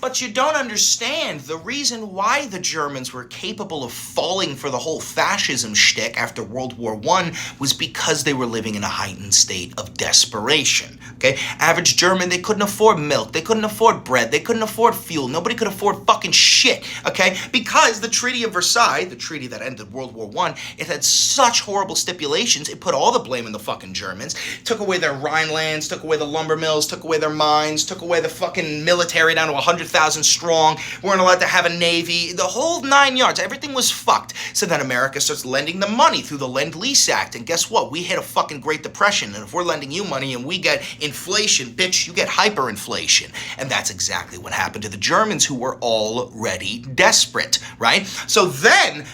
But you don't understand the reason why the Germans were capable of falling for the whole fascism shtick after World War I was because they were living in a heightened state of desperation. Okay? Average German, they couldn't afford milk, they couldn't afford bread, they couldn't afford fuel, nobody could afford fucking shit, okay? Because the Treaty of Versailles, the treaty that ended World War I, it had such horrible stipulations, it put all the blame on the fucking Germans, took away their Rhinelands, took away the lumber mills, took away their mines, took away the fucking military down to 100,000 strong, weren't allowed to have a navy, the whole 9 yards, everything was fucked. So then America starts lending them money through the Lend-Lease Act, and guess what? We hit a fucking Great Depression, and if we're lending you money and we get inflation, bitch, you get hyperinflation. And that's exactly what happened to the Germans, who were already desperate, right? So then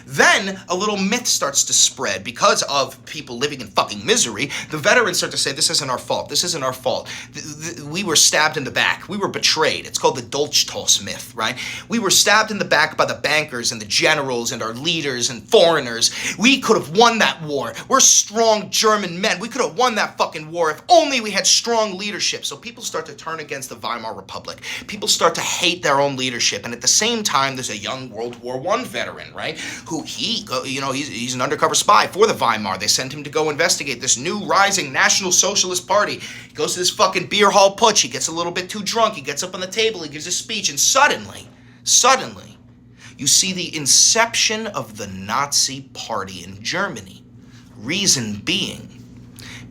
a little myth starts to spread because of people living in fucking misery. The veterans start to say, this isn't our fault, this isn't our fault. We were stabbed in the back, we were betrayed. It's called the Dolchstoss myth, right? We were stabbed in the back by the bankers and the generals and our leaders and foreigners. We could have won that war. We're strong German men. We could have won that fucking war if only we had strong leadership. So people start to turn against the Weimar Republic. People start to hate their own leadership. And at the same time, there's a young World War I veteran, right? Who he's an undercover spy for the Weimar. They sent him to go investigate this new rising National Socialist Party. He goes to this fucking beer hall putsch. He gets a little bit too drunk. He gets up on the table. He gives a speech. And suddenly, you see the inception of the Nazi Party in Germany. Reason being,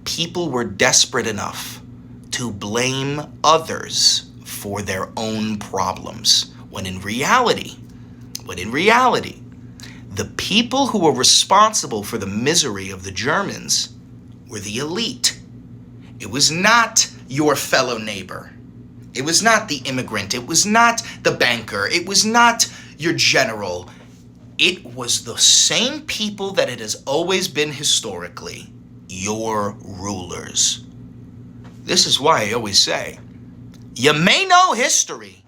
people were desperate enough to blame others for their own problems, when in reality, the people who were responsible for the misery of the Germans were the elite. It was not your fellow neighbor. It was not the immigrant. It was not the banker. It was not your general. It was the same people that it has always been historically, your rulers. This is why I always say, you may know history,